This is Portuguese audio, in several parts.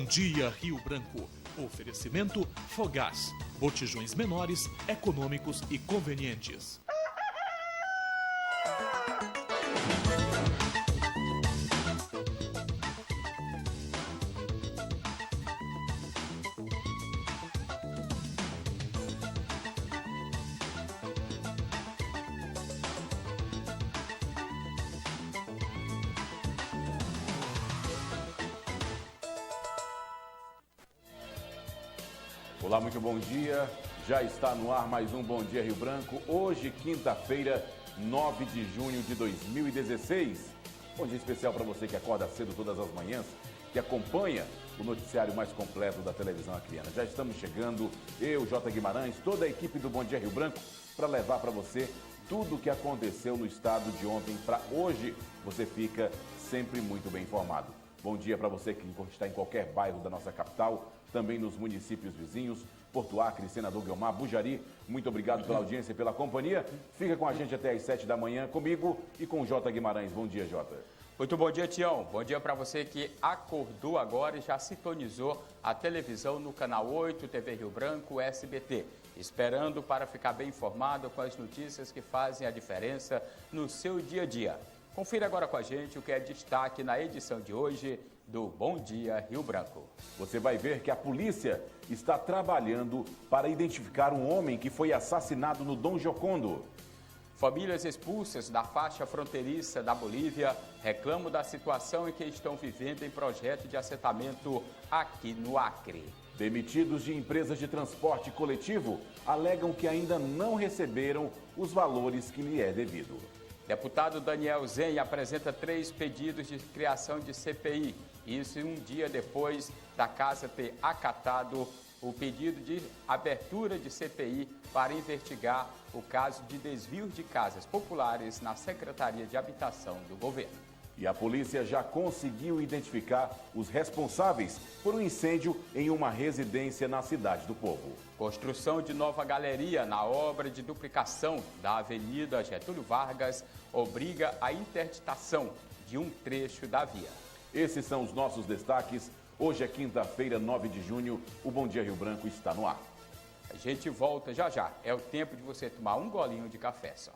Dia Rio Branco. Oferecimento Fogás. Botijões menores, econômicos e convenientes. Olá, muito bom dia. Já está no ar mais um Bom Dia Rio Branco. Hoje, quinta-feira, 9 de junho de 2016. Bom dia especial para você que acorda cedo todas as manhãs, que acompanha o noticiário mais completo da televisão acreana. Já estamos chegando, eu, J. Guimarães, toda a equipe do Bom Dia Rio Branco, para levar para você tudo o que aconteceu no estado de ontem para hoje. Você fica sempre muito bem informado. Bom dia para você que está em qualquer bairro da nossa capital, também nos municípios vizinhos, Porto Acre, Senador Guiomar, Bujari. Muito obrigado pela audiência e pela companhia. Fica com a gente até às 7 da manhã, comigo e com o J. Guimarães. Bom dia, Jota. Muito bom dia, Tião. Bom dia para você que acordou agora e já sintonizou a televisão no Canal 8, TV Rio Branco, SBT. Esperando para ficar bem informado com as notícias que fazem a diferença no seu dia a dia. Confira agora com a gente o que é destaque na edição de hoje do Bom Dia Rio Branco. Você vai ver que a polícia está trabalhando para identificar um homem que foi assassinado no Dom Giocondo. Famílias expulsas da faixa fronteiriça da Bolívia reclamam da situação em que estão vivendo em projeto de assentamento aqui no Acre. Demitidos de empresas de transporte coletivo alegam que ainda não receberam os valores que lhe é devido. Deputado Daniel Zen apresenta 3 pedidos de criação de CPI. Isso um dia depois da casa ter acatado o pedido de abertura de CPI para investigar o caso de desvio de casas populares na Secretaria de Habitação do governo. E a polícia já conseguiu identificar os responsáveis por um incêndio em uma residência na Cidade do Povo. Construção de nova galeria na obra de duplicação da Avenida Getúlio Vargas obriga a interditação de um trecho da via. Esses são os nossos destaques. Hoje é quinta-feira, 9 de junho. O Bom Dia Rio Branco está no ar. A gente volta já já. É o tempo de você tomar um golinho de café só.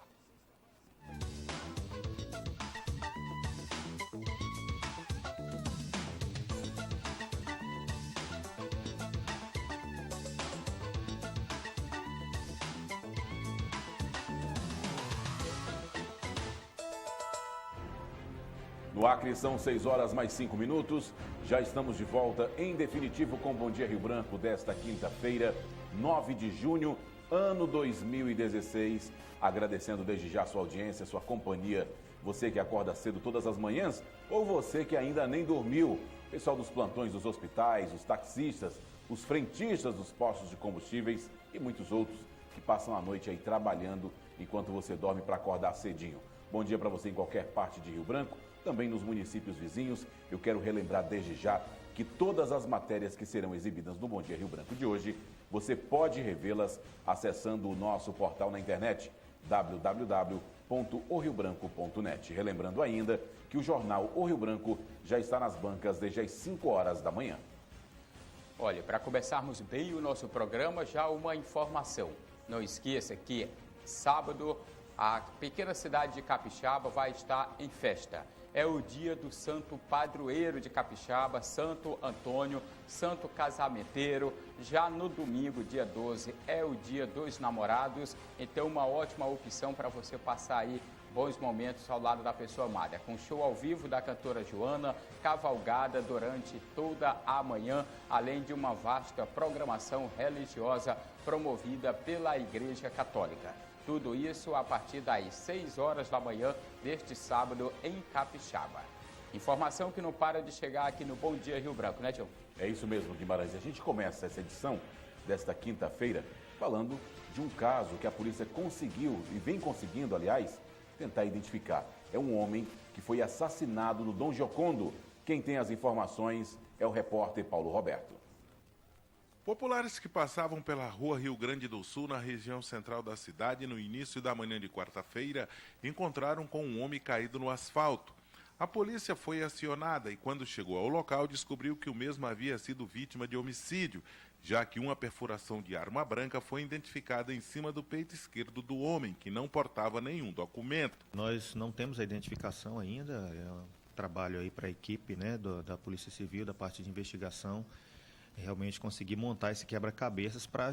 No Acre são 6 horas mais 5 minutos. Já estamos de volta em definitivo com o Bom Dia Rio Branco desta quinta-feira, 9 de junho, ano 2016. Agradecendo desde já a sua audiência, a sua companhia. Você que acorda cedo todas as manhãs ou você que ainda nem dormiu. Pessoal dos plantões dos hospitais, os taxistas, os frentistas dos postos de combustíveis e muitos outros que passam a noite aí trabalhando enquanto você dorme para acordar cedinho. Bom dia para você em qualquer parte de Rio Branco. Também nos municípios vizinhos. Eu quero relembrar desde já que todas as matérias que serão exibidas no Bom Dia Rio Branco de hoje, você pode revê-las acessando o nosso portal na internet, www.oriobranco.net. Relembrando ainda que o jornal O Rio Branco já está nas bancas desde as 5 horas da manhã. Olha, para começarmos bem o nosso programa, já uma informação. Não esqueça que sábado a pequena cidade de Capixaba vai estar em festa. É o dia do santo padroeiro de Capixaba, Santo Antônio, santo casamenteiro. Já no domingo, dia 12, é o dia dos namorados. Então, uma ótima opção para você passar aí bons momentos ao lado da pessoa amada. Com show ao vivo da cantora Joana, cavalgada durante toda a manhã, além de uma vasta programação religiosa promovida pela Igreja Católica. Tudo isso a partir das 6 horas da manhã deste sábado em Capixaba. Informação que não para de chegar aqui no Bom Dia Rio Branco, né, Tião? É isso mesmo, Guimarães. A gente começa essa edição desta quinta-feira falando de um caso que a polícia conseguiu, e vem conseguindo, aliás, tentar identificar. É um homem que foi assassinado no Dom Giocondo. Quem tem as informações é o repórter Paulo Roberto. Populares que passavam pela rua Rio Grande do Sul, na região central da cidade, no início da manhã de quarta-feira, encontraram com um homem caído no asfalto. A polícia foi acionada e, quando chegou ao local, descobriu que o mesmo havia sido vítima de homicídio, já que uma perfuração de arma branca foi identificada em cima do peito esquerdo do homem, que não portava nenhum documento. Nós não temos a identificação ainda, é um trabalho aí para a equipe, né, da Polícia Civil, da parte de investigação, realmente conseguir montar esse quebra-cabeças para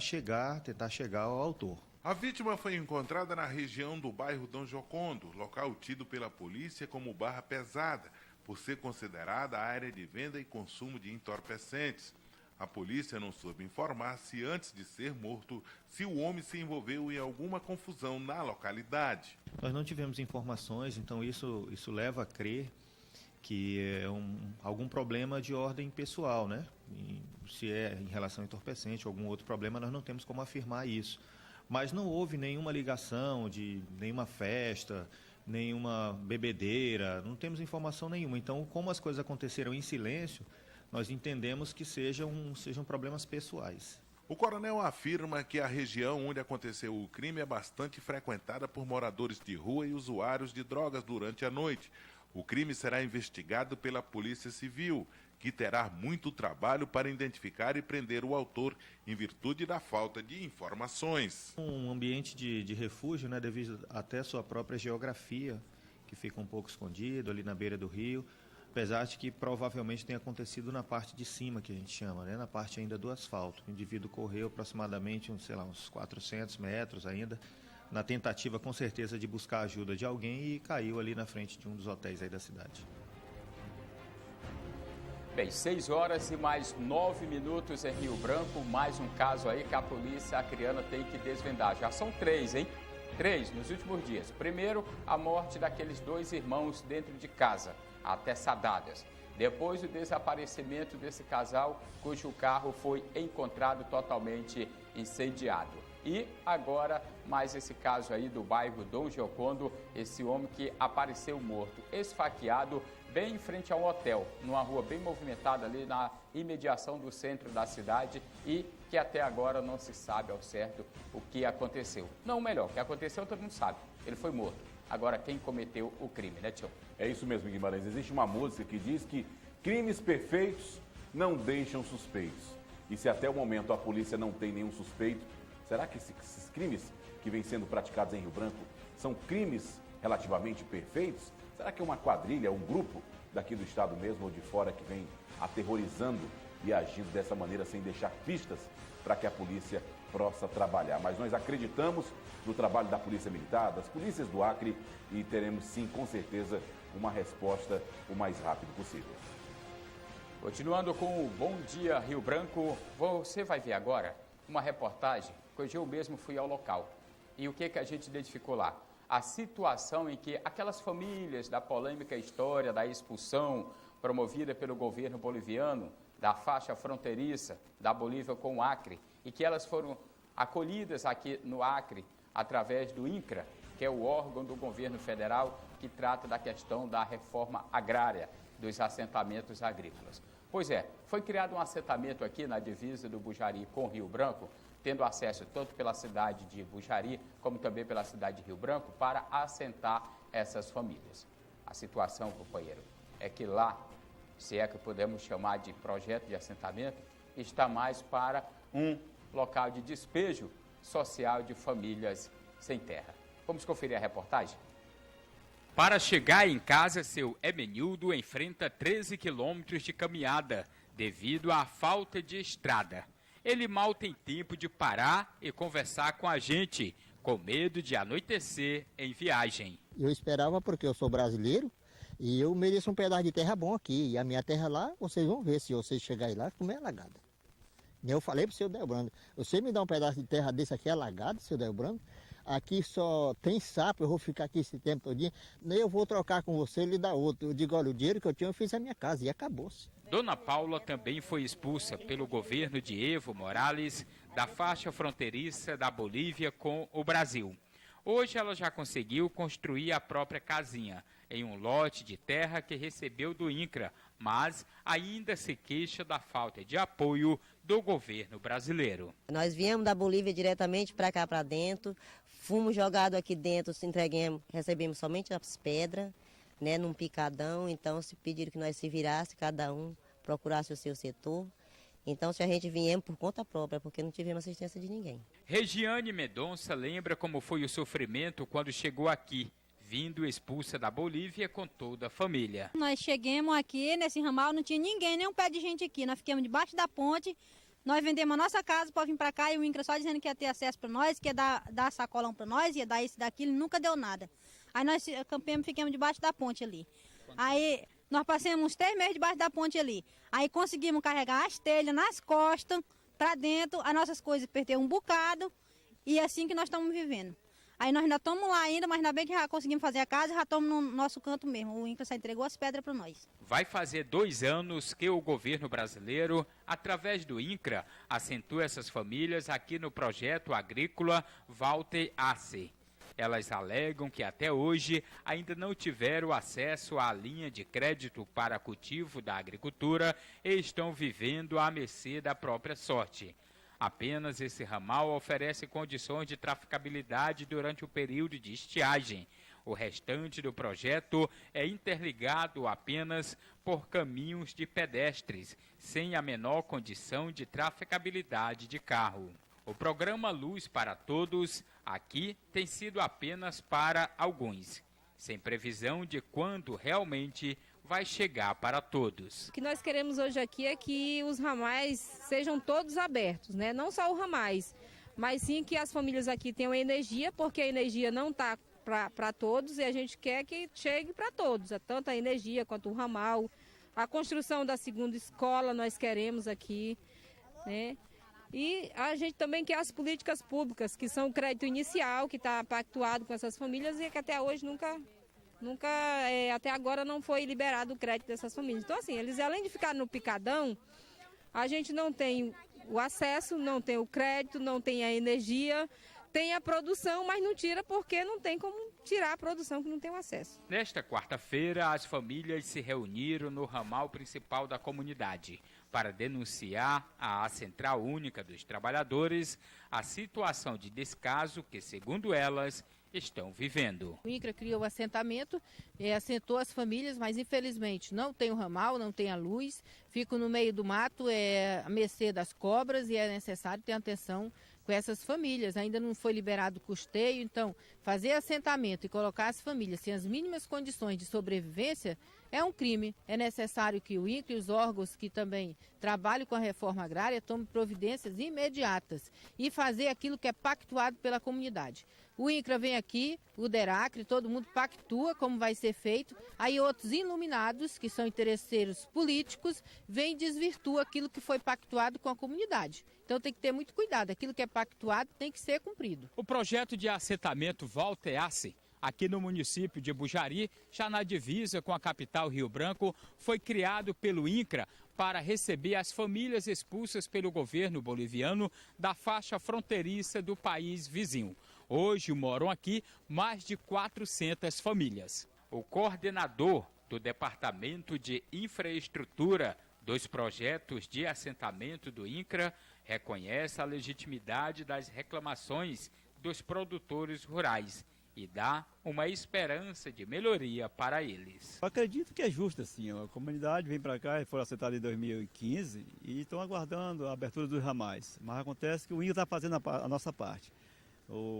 tentar chegar ao autor. A vítima foi encontrada na região do bairro Dom Jocondo, local tido pela polícia como barra pesada, por ser considerada área de venda e consumo de entorpecentes. A polícia não soube informar se, antes de ser morto, se o homem se envolveu em alguma confusão na localidade. Nós não tivemos informações, então isso leva a crer que é algum problema de ordem pessoal, né? Se é em relação a entorpecente ou algum outro problema, nós não temos como afirmar isso. Mas não houve nenhuma ligação de nenhuma festa, nenhuma bebedeira, não temos informação nenhuma. Então, como as coisas aconteceram em silêncio, nós entendemos que sejam problemas pessoais. O coronel afirma que a região onde aconteceu o crime é bastante frequentada por moradores de rua e usuários de drogas durante a noite. O crime será investigado pela Polícia Civil, que terá muito trabalho para identificar e prender o autor, em virtude da falta de informações. Um ambiente de refúgio, né, devido até a sua própria geografia, que fica um pouco escondido ali na beira do rio, apesar de que provavelmente tenha acontecido na parte de cima, que a gente chama, né, na parte ainda do asfalto. O indivíduo correu aproximadamente uns 400 metros ainda, na tentativa com certeza de buscar a ajuda de alguém, e caiu ali na frente de um dos hotéis aí da cidade. Bem, 6 horas e mais 9 minutos em Rio Branco, mais um caso aí que a polícia acreana tem que desvendar. Já são 3, hein? 3 nos últimos dias. Primeiro, a morte daqueles 2 irmãos dentro de casa, atessadadas. Depois, o desaparecimento desse casal, cujo carro foi encontrado totalmente incendiado. E agora, mais esse caso aí do bairro Dom Jocondo, esse homem que apareceu morto, esfaqueado, bem em frente a um hotel, numa rua bem movimentada ali na imediação do centro da cidade, e que até agora não se sabe ao certo o que aconteceu. Não, melhor, o que aconteceu todo mundo sabe, ele foi morto. Agora, quem cometeu o crime, né, tio? É isso mesmo, Guimarães. Existe uma música que diz que crimes perfeitos não deixam suspeitos. E se até o momento a polícia não tem nenhum suspeito, será que esses crimes que vêm sendo praticados em Rio Branco são crimes relativamente perfeitos? Será que é uma quadrilha, um grupo daqui do estado mesmo ou de fora que vem aterrorizando e agindo dessa maneira sem deixar pistas para que a polícia possa trabalhar? Mas nós acreditamos no trabalho da Polícia Militar, das polícias do Acre, e teremos sim, com certeza, uma resposta o mais rápido possível. Continuando com o Bom Dia Rio Branco, você vai ver agora uma reportagem que hoje eu mesmo fui ao local. E o que a gente identificou lá? A situação em que aquelas famílias da polêmica história da expulsão promovida pelo governo boliviano da faixa fronteiriça da Bolívia com o Acre, e que elas foram acolhidas aqui no Acre através do INCRA, que é o órgão do governo federal que trata da questão da reforma agrária dos assentamentos agrícolas. Pois é, foi criado um assentamento aqui na divisa do Bujari com Rio Branco, tendo acesso tanto pela cidade de Bujari, como também pela cidade de Rio Branco, para assentar essas famílias. A situação, companheiro, é que lá, se é que podemos chamar de projeto de assentamento, está mais para um local de despejo social de famílias sem terra. Vamos conferir a reportagem? Para chegar em casa, seu Emenildo enfrenta 13 quilômetros de caminhada devido à falta de estrada. Ele mal tem tempo de parar e conversar com a gente, com medo de anoitecer em viagem. Eu esperava porque eu sou brasileiro e eu mereço um pedaço de terra bom aqui. E a minha terra lá, vocês vão ver se vocês chegarem lá, como é alagada. E eu falei para o seu Delbrando, você me dá um pedaço de terra desse aqui alagado, seu Delbrando? Aqui só tem sapo, eu vou ficar aqui esse tempo todinho, nem eu vou trocar com você, ele dá outro. Eu digo, olha, o dinheiro que eu tinha, eu fiz a minha casa e acabou-se. Dona Paula também foi expulsa pelo governo de Evo Morales da faixa fronteiriça da Bolívia com o Brasil. Hoje ela já conseguiu construir a própria casinha em um lote de terra que recebeu do INCRA, mas ainda se queixa da falta de apoio do governo brasileiro. Nós viemos da Bolívia diretamente para cá para dentro, fomos jogados aqui dentro, se entreguemos, recebemos somente as pedras, né, num picadão. Então, se pediram que nós se virasse, cada um procurasse o seu setor. Então, se a gente viemos por conta própria, porque não tivemos assistência de ninguém. Regiane Mendonça lembra como foi o sofrimento quando chegou aqui, vindo expulsa da Bolívia com toda a família. Nós chegamos aqui nesse ramal, não tinha ninguém, nem um pé de gente aqui. Nós ficamos debaixo da ponte, nós vendemos a nossa casa para vir para cá e o INCRA só dizendo que ia ter acesso para nós, que ia dar sacolão para nós, ia dar isso, daquilo, nunca deu nada. Aí nós acampamos, ficamos debaixo da ponte ali. Aí nós passamos uns 3 meses debaixo da ponte ali. Aí conseguimos carregar as telhas nas costas, para dentro, as nossas coisas perderam um bocado e é assim que nós estamos vivendo. Aí nós ainda estamos lá ainda, mas ainda bem que já conseguimos fazer a casa e já estamos no nosso canto mesmo. O INCRA só entregou as pedras para nós. Vai fazer 2 anos que o governo brasileiro, através do INCRA, assentou essas famílias aqui no projeto agrícola Walter Arce. Elas alegam que até hoje ainda não tiveram acesso à linha de crédito para cultivo da agricultura e estão vivendo à mercê da própria sorte. Apenas esse ramal oferece condições de traficabilidade durante o período de estiagem. O restante do projeto é interligado apenas por caminhos de pedestres, sem a menor condição de traficabilidade de carro. O programa Luz para Todos aqui tem sido apenas para alguns, sem previsão de quando realmente vai chegar para todos. O que nós queremos hoje aqui é que os ramais sejam todos abertos, né? Não só o ramais, mas sim que as famílias aqui tenham energia, porque a energia não está para todos e a gente quer que chegue para todos, tanto a energia quanto o ramal. A construção da segunda escola nós queremos aqui, né? E a gente também quer as políticas públicas, que são o crédito inicial, que está pactuado com essas famílias e que até hoje até agora não foi liberado o crédito dessas famílias. Então, assim, eles além de ficar no picadão, a gente não tem o acesso, não tem o crédito, não tem a energia, tem a produção, mas não tira porque não tem como tirar a produção que não tem o acesso. Nesta quarta-feira, as famílias se reuniram no ramal principal da comunidade para denunciar à Central Única dos Trabalhadores a situação de descaso que, segundo elas, estão vivendo. O INCRA criou o assentamento, assentou as famílias, mas infelizmente não tem o ramal, não tem a luz, ficam no meio do mato, à mercê das cobras e é necessário ter atenção com essas famílias. Ainda não foi liberado o custeio, então fazer assentamento e colocar as famílias sem as mínimas condições de sobrevivência é um crime. É necessário que o INCRA e os órgãos que também trabalham com a reforma agrária tomem providências imediatas e fazer aquilo que é pactuado pela comunidade. O INCRA vem aqui, o DERACRE, todo mundo pactua como vai ser feito, aí outros iluminados, que são interesseiros políticos, vêm e desvirtuam aquilo que foi pactuado com a comunidade. Então tem que ter muito cuidado, aquilo que é pactuado tem que ser cumprido. O projeto de assentamento Walter Arce, aqui no município de Bujari, já na divisa com a capital Rio Branco, foi criado pelo INCRA para receber as famílias expulsas pelo governo boliviano da faixa fronteiriça do país vizinho. Hoje moram aqui mais de 400 famílias. O coordenador do Departamento de Infraestrutura dos projetos de assentamento do INCRA reconhece a legitimidade das reclamações dos produtores rurais e dá uma esperança de melhoria para eles. Eu acredito que é justo assim, a comunidade vem para cá, foram assentados em 2015 e estão aguardando a abertura dos ramais, mas acontece que o INCRA está fazendo a nossa parte.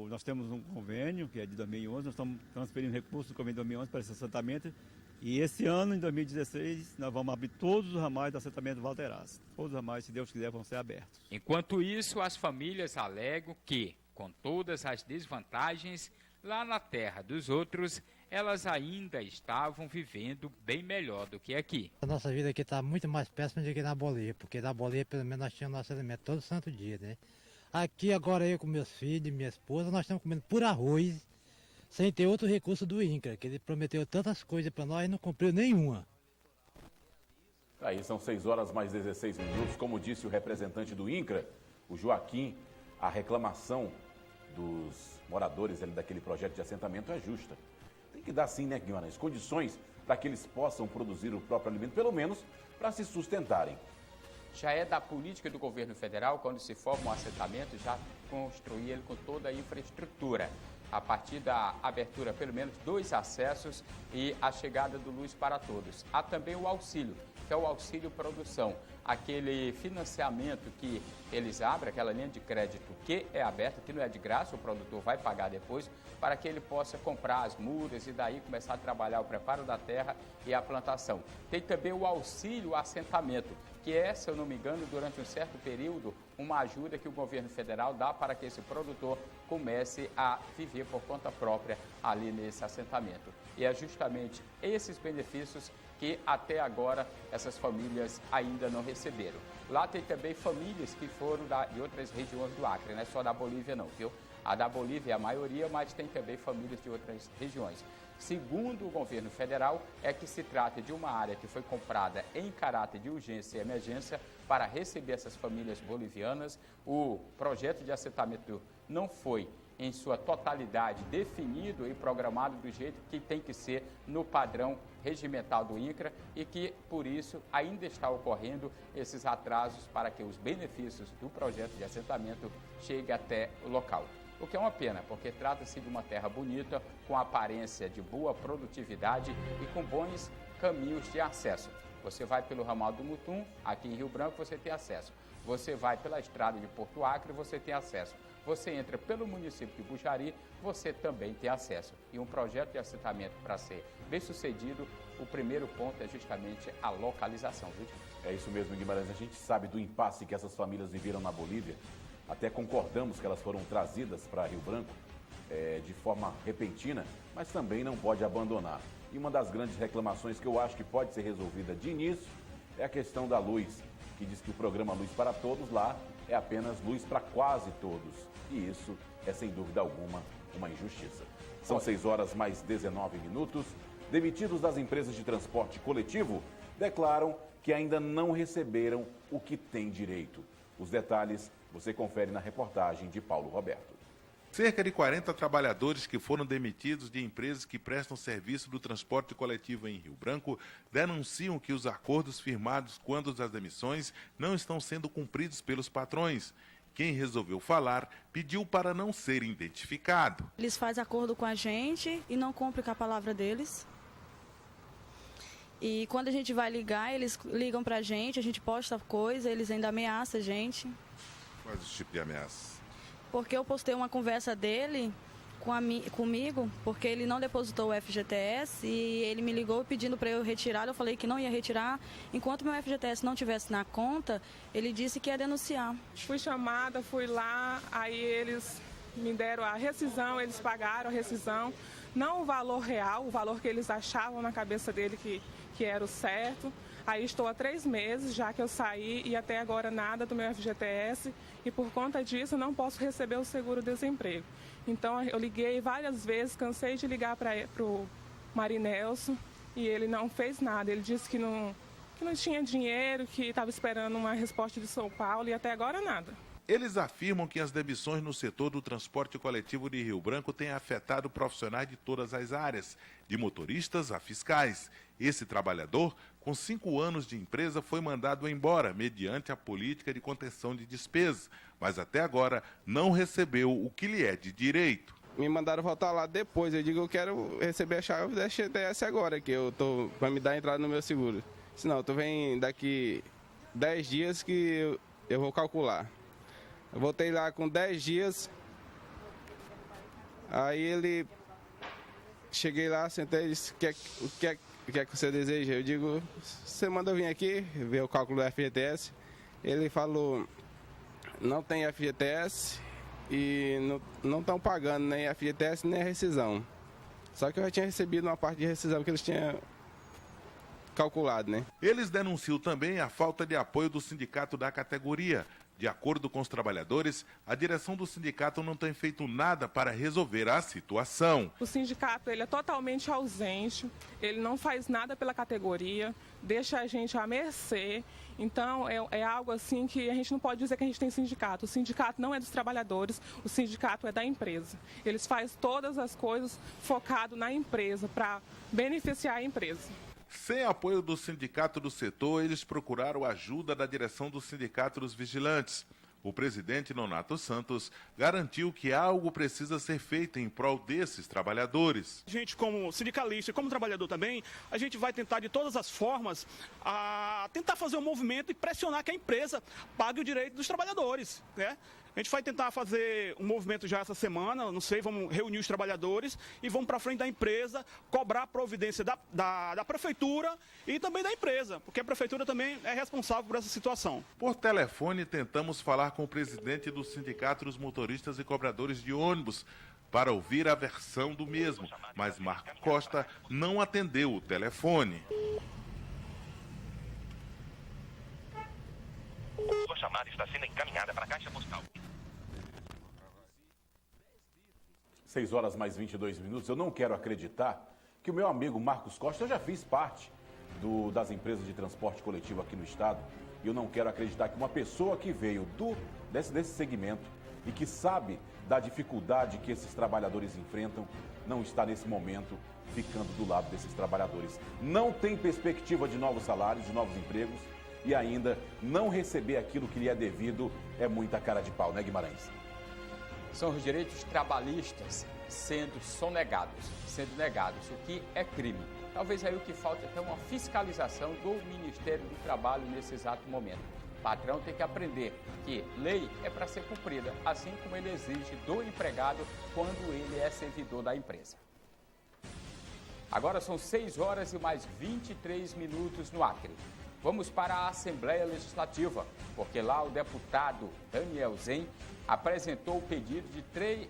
Nós temos um convênio, que é de 2011, nós estamos transferindo recursos do convênio de 2011 para esse assentamento e esse ano, em 2016, nós vamos abrir todos os ramais do assentamento Walter Arce. Todos os ramais, se Deus quiser, vão ser abertos. Enquanto isso, as famílias alegam que, com todas as desvantagens, lá na terra dos outros, elas ainda estavam vivendo bem melhor do que aqui. A nossa vida aqui está muito mais péssima do que na Bolívia, porque na Bolívia, pelo menos, nós tínhamos nosso alimento todo santo dia, né? Aqui agora eu com meus filhos e minha esposa, nós estamos comendo por arroz, sem ter outro recurso do INCRA, que ele prometeu tantas coisas para nós e não cumpriu nenhuma. Aí são 6 horas mais 16 minutos. Como disse o representante do INCRA, o Joaquim, a reclamação dos moradores ali daquele projeto de assentamento é justa. Tem que dar sim, né, Guimarães, condições para que eles possam produzir o próprio alimento, pelo menos para se sustentarem. Já é da política do governo federal, quando se forma um assentamento, já construir ele com toda a infraestrutura. a partir da abertura, pelo menos 2 acessos e a chegada do Luz para Todos. Há também o auxílio, que é o auxílio produção, aquele financiamento que eles abrem, aquela linha de crédito que é aberta, que não é de graça, o produtor vai pagar depois, para que ele possa comprar as mudas e daí começar a trabalhar o preparo da terra e a plantação. Tem também o auxílio assentamento, que é, se eu não me engano, durante um certo período, uma ajuda que o governo federal dá para que esse produtor comece a viver por conta própria ali nesse assentamento. E é justamente esses benefícios que até agora essas famílias ainda não receberam. Lá tem também famílias que foram de outras regiões do Acre, não é só da Bolívia não, viu? A da Bolívia é a maioria, mas tem também famílias de outras regiões. Segundo o governo federal, é que se trata de uma área que foi comprada em caráter de urgência e emergência para receber essas famílias bolivianas. O projeto de assentamento não foi, em sua totalidade, definido e programado do jeito que tem que ser no padrão regimental do INCRA e que, por isso, ainda está ocorrendo esses atrasos para que os benefícios do projeto de assentamento cheguem até o local. O que é uma pena, porque trata-se de uma terra bonita, com aparência de boa produtividade e com bons caminhos de acesso. Você vai pelo ramal do Mutum, aqui em Rio Branco você tem acesso. Você vai pela estrada de Porto Acre, você tem acesso. Você entra pelo município de Bujari, você também tem acesso. E um projeto de assentamento para ser bem sucedido, o primeiro ponto é justamente a localização. Viu? É isso mesmo, Guimarães. A gente sabe do impasse que essas famílias viveram na Bolívia. Até concordamos que elas foram trazidas para Rio Branco de forma repentina, mas também não pode abandonar. E uma das grandes reclamações que eu acho que pode ser resolvida de início é a questão da luz, que diz que o programa Luz para Todos lá é apenas luz para quase todos. E isso é, sem dúvida alguma, uma injustiça. São 6 horas mais 19 minutos. Demitidos das empresas de transporte coletivo declaram que ainda não receberam o que têm direito. Os detalhes você confere na reportagem de Paulo Roberto. Cerca de 40 trabalhadores que foram demitidos de empresas que prestam serviço do transporte coletivo em Rio Branco denunciam que os acordos firmados quando das demissões não estão sendo cumpridos pelos patrões. Quem resolveu falar pediu para não ser identificado. Eles fazem acordo com a gente e não cumprem com a palavra deles. E quando a gente vai ligar, eles ligam pra gente, a gente posta coisa, eles ainda ameaçam a gente. Quais os tipos de ameaças? Porque eu postei uma conversa dele comigo, porque ele não depositou o FGTS e ele me ligou pedindo para eu retirar. Eu falei que não ia retirar. Enquanto meu FGTS não tivesse na conta, ele disse que ia denunciar. Fui chamada, fui lá, aí eles me deram a rescisão, eles pagaram a rescisão. Não o valor real, o valor que eles achavam na cabeça dele que era o certo. Aí estou há 3 meses, já que eu saí, e até agora nada do meu FGTS. E por conta disso não posso receber o seguro-desemprego. Então eu liguei várias vezes, cansei de ligar para o Marinelson e ele não fez nada. Ele disse que não tinha dinheiro, que estava esperando uma resposta de São Paulo e até agora nada. Eles afirmam que as demissões no setor do transporte coletivo de Rio Branco têm afetado profissionais de todas as áreas, de motoristas a fiscais. Esse trabalhador, com 5 anos de empresa, foi mandado embora, mediante a política de contenção de despesas, mas até agora não recebeu o que lhe é de direito. Me mandaram voltar lá depois, eu digo, eu quero receber a chave da FGTS agora, que eu tô para me dar entrada no meu seguro. Senão, tu vem daqui 10 dias que eu vou calcular. Eu voltei lá com 10 dias, aí cheguei lá, sentei e disse, o que é que você deseja? Eu digo, você manda eu vir aqui, ver o cálculo do FGTS. Ele falou, não tem FGTS e não estão pagando nem FGTS nem a rescisão. Só que eu já tinha recebido uma parte de rescisão que eles tinham calculado, né? Eles denunciam também a falta de apoio do sindicato da categoria. De acordo com os trabalhadores, a direção do sindicato não tem feito nada para resolver a situação. O sindicato ele é totalmente ausente, ele não faz nada pela categoria, deixa a gente à mercê. Então, é algo assim que a gente não pode dizer que a gente tem sindicato. O sindicato não é dos trabalhadores, o sindicato é da empresa. Eles fazem todas as coisas focado na empresa, para beneficiar a empresa. Sem apoio do sindicato do setor, eles procuraram a ajuda da direção do Sindicato dos Vigilantes. O presidente Nonato Santos garantiu que algo precisa ser feito em prol desses trabalhadores. A gente, como sindicalista e como trabalhador também, a gente vai tentar de todas as formas tentar fazer um movimento e pressionar que a empresa pague o direito dos trabalhadores, né? A gente vai tentar fazer um movimento já essa semana, não sei, vamos reunir os trabalhadores e vamos para frente da empresa, cobrar a providência da prefeitura e também da empresa, porque a prefeitura também é responsável por essa situação. Por telefone, tentamos falar com o presidente do Sindicato dos Motoristas e Cobradores de Ônibus para ouvir a versão do mesmo, mas Marco Costa não atendeu o telefone. Sua chamada está sendo encaminhada para a Caixa Postal. 6 horas mais 22 minutos. Eu não quero acreditar que o meu amigo Marcos Costa, eu já fiz parte das empresas de transporte coletivo aqui no estado, e eu não quero acreditar que uma pessoa que veio desse segmento e que sabe da dificuldade que esses trabalhadores enfrentam, não está nesse momento ficando do lado desses trabalhadores. Não tem perspectiva de novos salários, de novos empregos, e ainda não receber aquilo que lhe é devido é muita cara de pau, né, Guimarães? São os direitos trabalhistas sendo negados, o que é crime. Talvez aí o que falta é uma fiscalização do Ministério do Trabalho nesse exato momento. O patrão tem que aprender que lei é para ser cumprida, assim como ele exige do empregado quando ele é servidor da empresa. Agora são 6 horas e mais 23 minutos no Acre. Vamos para a Assembleia Legislativa, porque lá o deputado Daniel Zen apresentou o pedido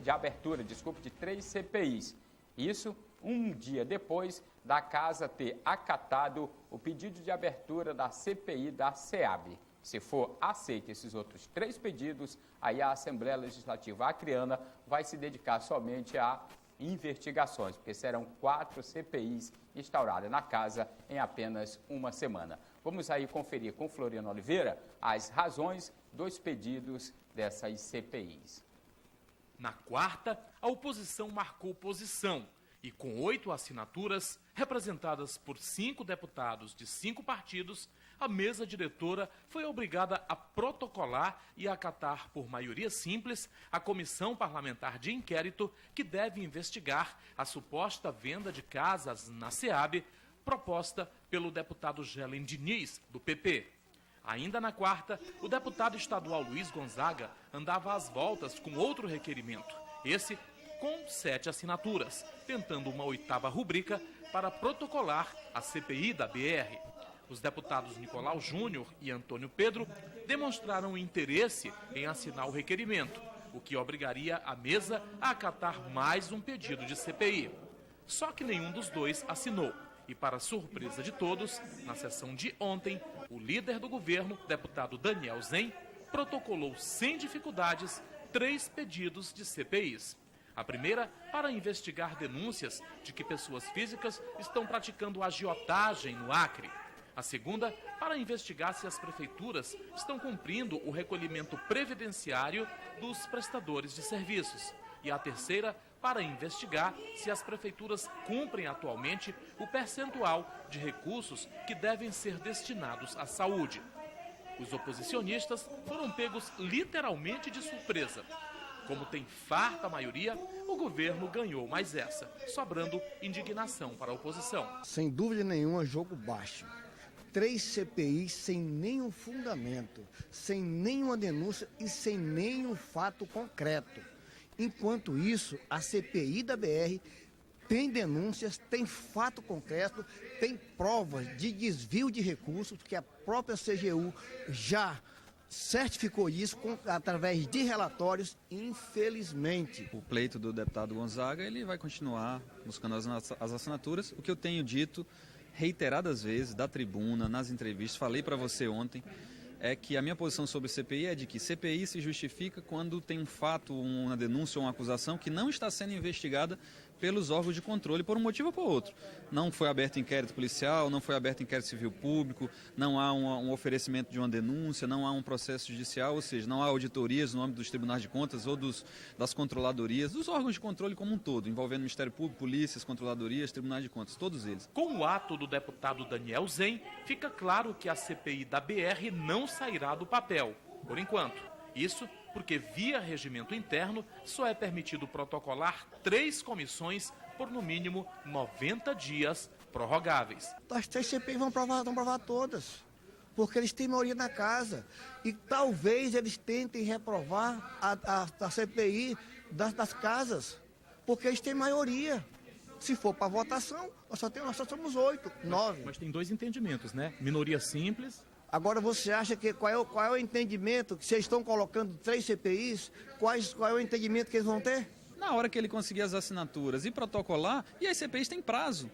de abertura de 3 CPIs. Isso um dia depois da Casa ter acatado o pedido de abertura da CPI da SEAB. Se for aceito esses outros 3 pedidos, aí a Assembleia Legislativa acreana vai se dedicar somente a investigações, porque serão 4 CPIs instauradas na casa em apenas uma semana. Vamos aí conferir com Floriano Oliveira as razões dos pedidos dessas CPIs. Na quarta, a oposição marcou posição e com 8 assinaturas, representadas por 5 deputados de 5 partidos, a mesa diretora foi obrigada a protocolar e acatar por maioria simples a comissão parlamentar de inquérito que deve investigar a suposta venda de casas na SEAB, proposta pelo deputado Gelen Diniz, do PP. Ainda na quarta, o deputado estadual Luiz Gonzaga andava às voltas com outro requerimento, esse com 7 assinaturas, tentando uma 8ª rubrica para protocolar a CPI da BR. Os deputados Nicolau Júnior e Antônio Pedro demonstraram interesse em assinar o requerimento, o que obrigaria a mesa a acatar mais um pedido de CPI. Só que nenhum dos dois assinou. E, para surpresa de todos, na sessão de ontem, o líder do governo, deputado Daniel Zen, protocolou sem dificuldades 3 pedidos de CPIs. A primeira, para investigar denúncias de que pessoas físicas estão praticando agiotagem no Acre. A segunda, para investigar se as prefeituras estão cumprindo o recolhimento previdenciário dos prestadores de serviços. E a terceira, para investigar se as prefeituras cumprem atualmente o percentual de recursos que devem ser destinados à saúde. Os oposicionistas foram pegos literalmente de surpresa. Como tem farta maioria, o governo ganhou mais essa, sobrando indignação para a oposição. Sem dúvida nenhuma, jogo baixo. 3 CPIs sem nenhum fundamento, sem nenhuma denúncia e sem nenhum fato concreto. Enquanto isso, a CPI da BR tem denúncias, tem fato concreto, tem provas de desvio de recursos, que a própria CGU já certificou isso através de relatórios, infelizmente. O pleito do deputado Gonzaga, ele vai continuar buscando as assinaturas. O que eu tenho dito reiteradas vezes, da tribuna, nas entrevistas, falei para você ontem, é que a minha posição sobre CPI é de que CPI se justifica quando tem um fato, uma denúncia ou uma acusação que não está sendo investigada pelos órgãos de controle por um motivo ou por outro. Não foi aberto inquérito policial, não foi aberto inquérito civil público, não há um oferecimento de uma denúncia, não há um processo judicial, ou seja, não há auditorias no âmbito dos tribunais de contas ou das controladorias, dos órgãos de controle como um todo, envolvendo Ministério Público, polícias, controladorias, tribunais de contas, todos eles. Com o ato do deputado Daniel Zen, fica claro que a CPI da BR não sairá do papel, por enquanto. Isso porque, via regimento interno, só é permitido protocolar 3 comissões por, no mínimo, 90 dias prorrogáveis. As 3 CPIs vão provar todas, porque eles têm maioria na casa. E talvez eles tentem reprovar a CPI das casas, porque eles têm maioria. Se for para votação, nós só somos 8, 9. Mas tem 2 entendimentos, né? Minoria simples. Agora você acha que qual é o entendimento que vocês estão colocando 3 CPIs? Qual é o entendimento que eles vão ter? Na hora que ele conseguir as assinaturas e protocolar, e as CPIs têm prazo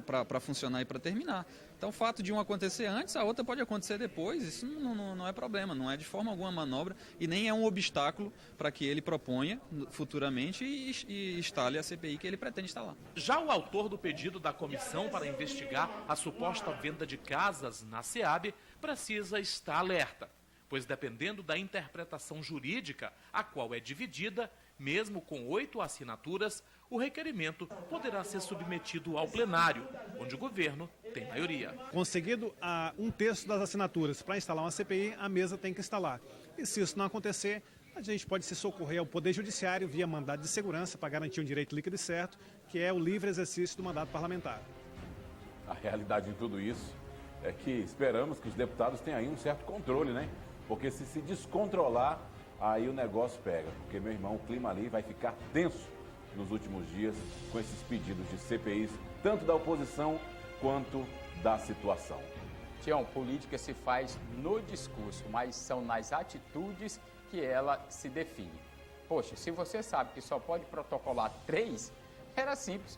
para funcionar e para terminar. Então, o fato de um acontecer antes, a outra pode acontecer depois, isso não é problema, não é de forma alguma manobra e nem é um obstáculo para que ele proponha futuramente e instale a CPI que ele pretende instalar. Já o autor do pedido da comissão para investigar a suposta venda de casas na SEAB precisa estar alerta, pois dependendo da interpretação jurídica, a qual é dividida, mesmo com 8 assinaturas, o requerimento poderá ser submetido ao plenário, onde o governo tem maioria. Conseguido 1/3 das assinaturas para instalar uma CPI, a mesa tem que instalar. E se isso não acontecer, a gente pode se socorrer ao Poder Judiciário via mandado de segurança para garantir um direito líquido e certo, que é o livre exercício do mandato parlamentar. A realidade de tudo isso é que esperamos que os deputados tenham aí um certo controle, né? Porque se descontrolar, aí o negócio pega. Porque, meu irmão, o clima ali vai ficar tenso nos últimos dias com esses pedidos de CPIs, tanto da oposição quanto da situação. Tião, política se faz no discurso, mas são nas atitudes que ela se define. Poxa, se você sabe que só pode protocolar 3, era simples.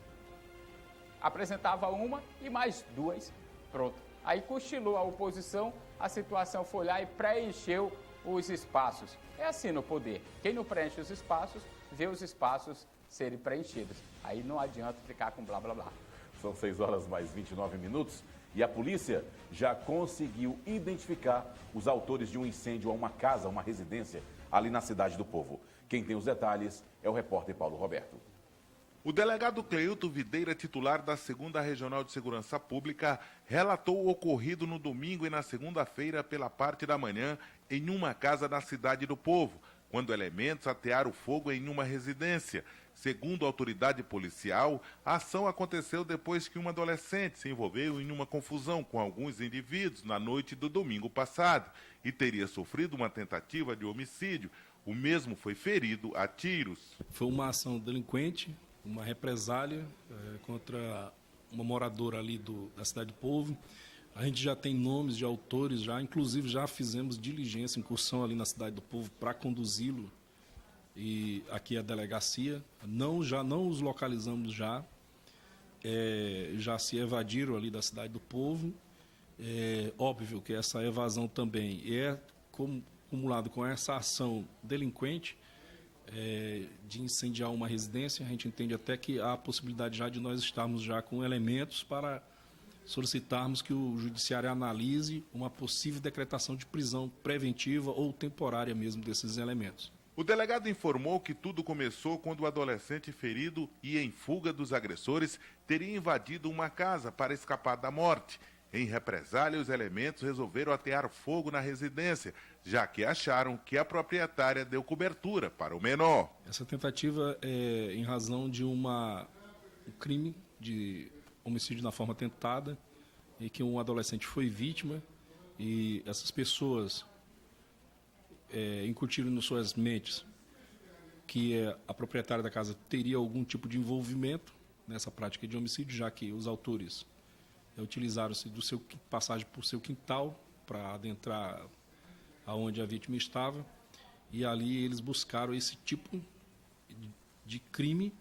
Apresentava uma e mais 2, pronto. Aí cochilou a oposição, a situação foi lá e preencheu os espaços. É assim no poder. Quem não preenche os espaços, vê os espaços serem preenchidos. Aí não adianta ficar com blá, blá, blá. São 6 horas mais 29 minutos e a polícia já conseguiu identificar os autores de um incêndio a uma casa, uma residência, ali na Cidade do Povo. Quem tem os detalhes é o repórter Paulo Roberto. O delegado Cleilton Videira, titular da 2ª Regional de Segurança Pública, relatou o ocorrido no domingo e na segunda-feira pela parte da manhã em uma casa na Cidade do Povo, quando elementos atearam fogo em uma residência. Segundo a autoridade policial, a ação aconteceu depois que um adolescente se envolveu em uma confusão com alguns indivíduos na noite do domingo passado e teria sofrido uma tentativa de homicídio. O mesmo foi ferido a tiros. Foi uma ação delinquente, uma represália contra uma moradora ali da Cidade do Povo. A gente já tem nomes de autores, inclusive já fizemos diligência, incursão ali na Cidade do Povo para conduzi-lo e aqui a delegacia. Já não os localizamos já se evadiram ali da Cidade do Povo. É óbvio que essa evasão também é acumulado com essa ação delinquente de incendiar uma residência. A gente entende até que há a possibilidade já de nós estarmos já com elementos para solicitarmos que o judiciário analise uma possível decretação de prisão preventiva ou temporária mesmo desses elementos. O delegado informou que tudo começou quando o adolescente ferido e em fuga dos agressores teria invadido uma casa para escapar da morte. Em represália, os elementos resolveram atear fogo na residência, já que acharam que a proprietária deu cobertura para o menor. Essa tentativa é em razão de um crime de homicídio na forma tentada, em que um adolescente foi vítima e essas pessoas incutiram nas suas mentes que a proprietária da casa teria algum tipo de envolvimento nessa prática de homicídio, já que os autores utilizaram-se do seu passagem por seu quintal para adentrar aonde a vítima estava, e ali eles buscaram esse tipo de crime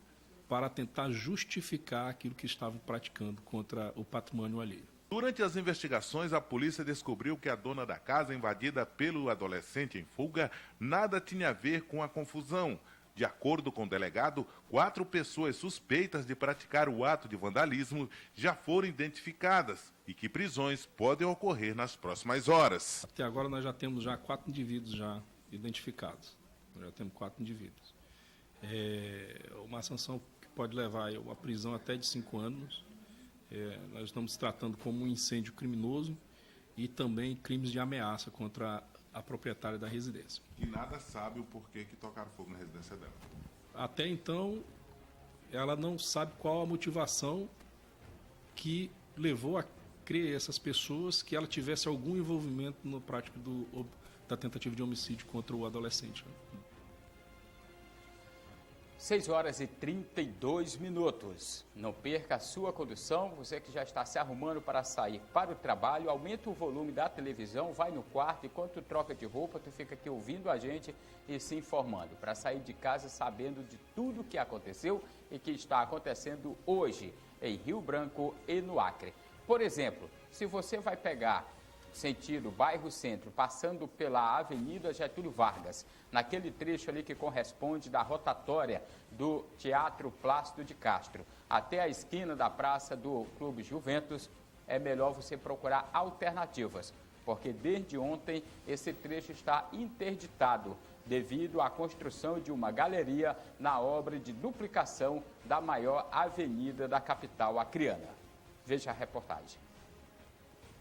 para tentar justificar aquilo que estavam praticando contra o patrimônio alheio. Durante as investigações, a polícia descobriu que a dona da casa, invadida pelo adolescente em fuga, nada tinha a ver com a confusão. De acordo com o delegado, 4 pessoas suspeitas de praticar o ato de vandalismo já foram identificadas e que prisões podem ocorrer nas próximas horas. Até agora nós já temos 4 indivíduos já identificados. Nós já temos 4 indivíduos. Uma sanção que pode levar a uma prisão até de 5 anos. Nós estamos tratando como um incêndio criminoso e também crimes de ameaça contra a proprietária da residência. E nada sabe o porquê que tocaram fogo na residência dela. Até então, ela não sabe qual a motivação que levou a crer essas pessoas que ela tivesse algum envolvimento no prático da tentativa de homicídio contra o adolescente. 6 horas e 32 minutos. Não perca a sua condução. Você que já está se arrumando para sair para o trabalho, aumenta o volume da televisão, vai no quarto, enquanto tu troca de roupa, tu fica aqui ouvindo a gente e se informando, para sair de casa sabendo de tudo o que aconteceu e que está acontecendo hoje em Rio Branco e no Acre. Por exemplo, se você vai pegar sentido bairro Centro, passando pela Avenida Getúlio Vargas, naquele trecho ali que corresponde da rotatória do Teatro Plácido de Castro até a esquina da Praça do Clube Juventus, é melhor você procurar alternativas, porque desde ontem esse trecho está interditado devido à construção de uma galeria na obra de duplicação da maior avenida da capital acreana. Veja a reportagem.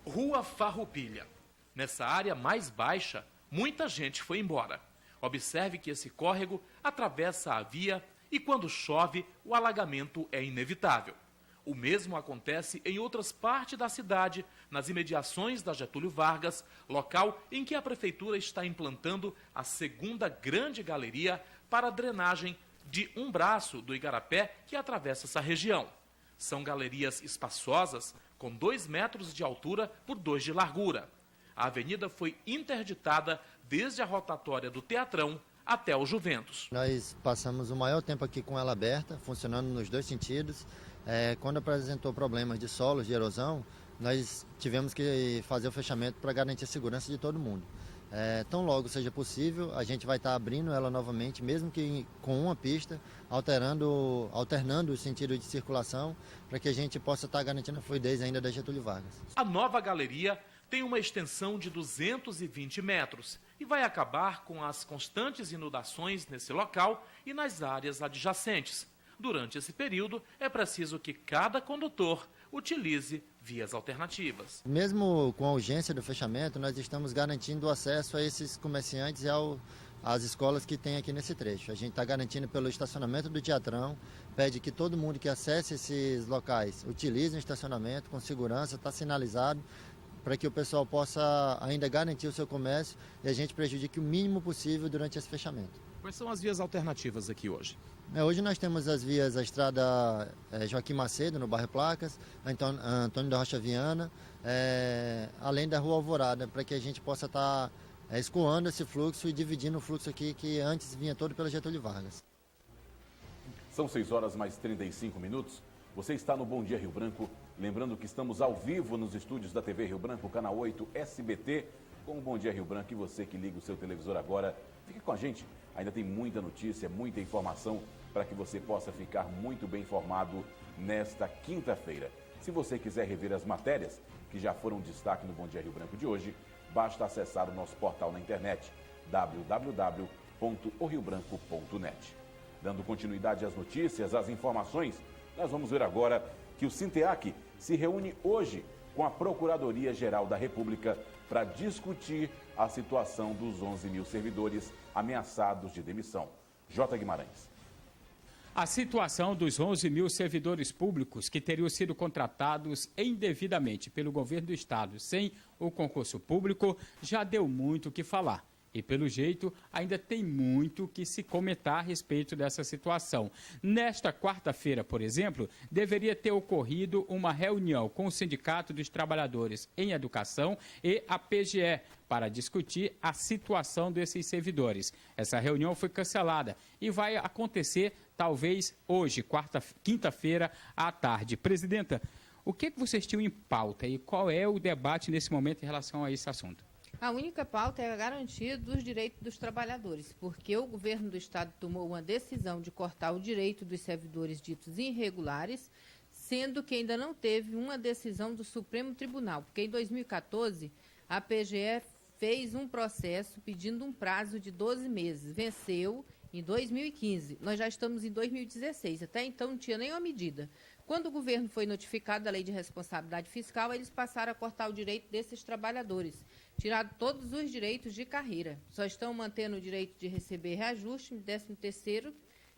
Rua Farroupilha. Nessa área mais baixa, muita gente foi embora. Observe que esse córrego atravessa a via e quando chove, o alagamento é inevitável. O mesmo acontece em outras partes da cidade, nas imediações da Getúlio Vargas, local em que a prefeitura está implantando a segunda grande galeria para a drenagem de um braço do Igarapé que atravessa essa região. São galerias espaçosas, com 2 metros de altura por 2 de largura. A avenida foi interditada desde a rotatória do Teatrão até o Juventus. Nós passamos o maior tempo aqui com ela aberta, funcionando nos 2 sentidos. Quando apresentou problemas de solos, de erosão, nós tivemos que fazer o fechamento para garantir a segurança de todo mundo. Tão logo seja possível, a gente vai estar abrindo ela novamente, mesmo que com uma pista, alternando o sentido de circulação, para que a gente possa estar garantindo a fluidez ainda da Getúlio Vargas. A nova galeria tem uma extensão de 220 metros e vai acabar com as constantes inundações nesse local e nas áreas adjacentes. Durante esse período, é preciso que cada condutor utilize vias alternativas. Mesmo com a urgência do fechamento, nós estamos garantindo o acesso a esses comerciantes e às escolas que tem aqui nesse trecho. A gente está garantindo pelo estacionamento do Teatrão, pede que todo mundo que acesse esses locais utilize o estacionamento com segurança, está sinalizado, para que o pessoal possa ainda garantir o seu comércio e a gente prejudique o mínimo possível durante esse fechamento. Quais são as vias alternativas aqui hoje? Hoje nós temos as vias, a estrada Joaquim Macedo, no bairro Placas, Antônio da Rocha Viana, além da Rua Alvorada, para que a gente possa estar escoando esse fluxo e dividindo o fluxo aqui que antes vinha todo pela Getúlio Vargas. São 6 horas mais 35 minutos. Você está no Bom Dia Rio Branco. Lembrando que estamos ao vivo nos estúdios da TV Rio Branco, canal 8 SBT, com o Bom Dia Rio Branco. E você que liga o seu televisor agora, fique com a gente. Ainda tem muita notícia, muita informação para que você possa ficar muito bem informado nesta quinta-feira. Se você quiser rever as matérias que já foram destaque no Bom Dia Rio Branco de hoje, basta acessar o nosso portal na internet, www.oriobranco.net. Dando continuidade às notícias, às informações, nós vamos ver agora que o Sinteac se reúne hoje com a Procuradoria-Geral da República para discutir a situação dos 11 mil servidores ameaçados de demissão. J. Guimarães. A situação dos 11 mil servidores públicos que teriam sido contratados indevidamente pelo governo do estado sem o concurso público já deu muito o que falar. E, pelo jeito, ainda tem muito que se comentar a respeito dessa situação. Nesta quarta-feira, por exemplo, deveria ter ocorrido uma reunião com o Sindicato dos Trabalhadores em Educação e a PGE para discutir a situação desses servidores. Essa reunião foi cancelada e vai acontecer, talvez, hoje, quinta-feira, à tarde. Presidenta, o que vocês tinham em pauta e qual é o debate nesse momento em relação a esse assunto? A única pauta é a garantia dos direitos dos trabalhadores, porque o governo do estado tomou uma decisão de cortar o direito dos servidores ditos irregulares, sendo que ainda não teve uma decisão do Supremo Tribunal, porque em 2014 a PGE fez um processo pedindo um prazo de 12 meses, venceu em 2015, nós já estamos em 2016, até então não tinha nenhuma medida. Quando o governo foi notificado da Lei de Responsabilidade Fiscal, eles passaram a cortar o direito desses trabalhadores. tirado todos os direitos de carreira. Só estão mantendo o direito de receber reajuste, 13º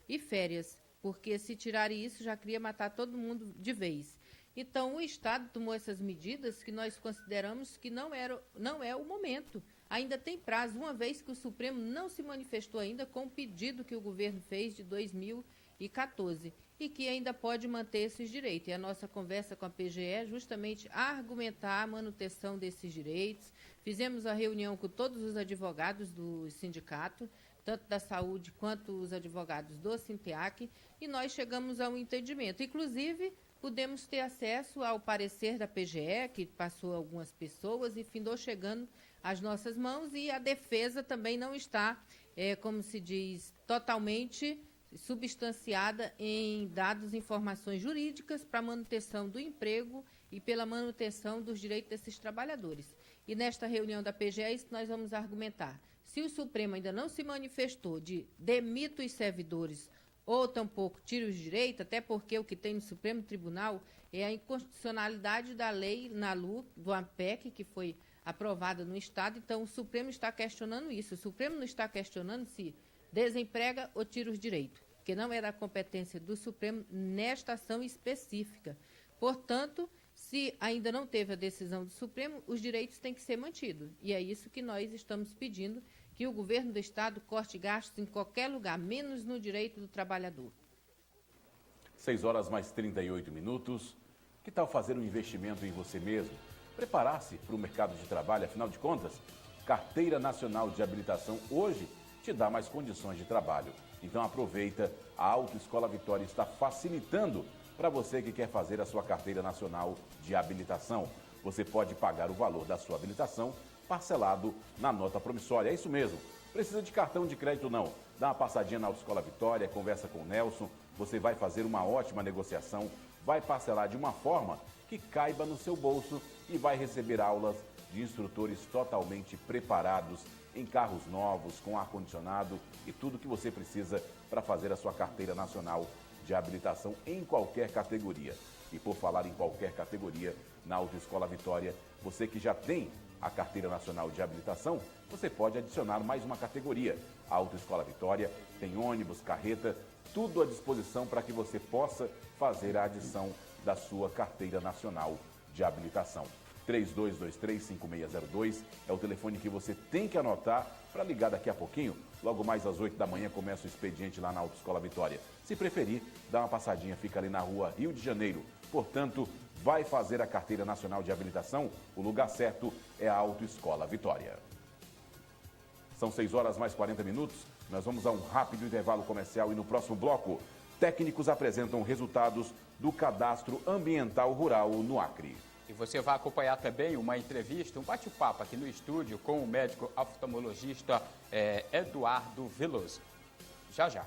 e férias, porque se tirarem isso já queria matar todo mundo de vez. Então, o Estado tomou essas medidas que nós consideramos que não é o momento. Ainda tem prazo, uma vez que o Supremo não se manifestou ainda com o pedido que o governo fez de 2014 e que ainda pode manter esses direitos. E a nossa conversa com a PGE é justamente argumentar a manutenção desses direitos. Fizemos a reunião com todos os advogados do sindicato, tanto da saúde quanto os advogados do Sinteac, e nós chegamos a um entendimento. Inclusive, pudemos ter acesso ao parecer da PGE, que passou a algumas pessoas e findou chegando às nossas mãos, e a defesa também não está, como se diz, totalmente substanciada em dados e informações jurídicas para a manutenção do emprego e pela manutenção dos direitos desses trabalhadores. E nesta reunião da PGE é isso que nós vamos argumentar. Se o Supremo ainda não se manifestou de demita os servidores ou tampouco tira os direitos, até porque o que tem no Supremo Tribunal é a inconstitucionalidade da lei NALU, do ANPEC, que foi aprovada no Estado. Então, o Supremo está questionando isso. O Supremo não está questionando se desemprega ou tira os direitos, porque não é da competência do Supremo nesta ação específica. Portanto, se ainda não teve a decisão do Supremo, os direitos têm que ser mantidos. E é isso que nós estamos pedindo, que o governo do Estado corte gastos em qualquer lugar, menos no direito do trabalhador. 6h38. Que tal fazer um investimento em você mesmo? Preparar-se para o mercado de trabalho, afinal de contas, Carteira Nacional de Habilitação hoje te dá mais condições de trabalho. Então aproveita, a Autoescola Vitória está facilitando para você que quer fazer a sua Carteira Nacional de Habilitação. Você pode pagar o valor da sua habilitação parcelado na nota promissória. É isso mesmo. Precisa de cartão de crédito não. Dá uma passadinha na Autoescola Vitória, conversa com o Nelson. Você vai fazer uma ótima negociação, vai parcelar de uma forma que caiba no seu bolso e vai receber aulas de instrutores totalmente preparados em carros novos, com ar-condicionado e tudo que você precisa para fazer a sua Carteira Nacional de Habilitação em qualquer categoria. E por falar em qualquer categoria, na Autoescola Vitória, você que já tem a Carteira Nacional de Habilitação, você pode adicionar mais uma categoria. A Autoescola Vitória tem ônibus, carreta, tudo à disposição para que você possa fazer a adição da sua Carteira Nacional de Habilitação. 3223-5602 é o telefone que você tem que anotar para ligar daqui a pouquinho. Logo mais às 8 da manhã começa o expediente lá na Autoescola Vitória. Se preferir, dá uma passadinha, fica ali na rua Rio de Janeiro. Portanto, vai fazer a Carteira Nacional de Habilitação, o lugar certo é a Autoescola Vitória. São 6h40. Nós vamos a um rápido intervalo comercial e no próximo bloco, técnicos apresentam resultados do Cadastro Ambiental Rural no Acre. E você vai acompanhar também uma entrevista, um bate-papo aqui no estúdio com o médico oftalmologista Eduardo Veloso. Já, já.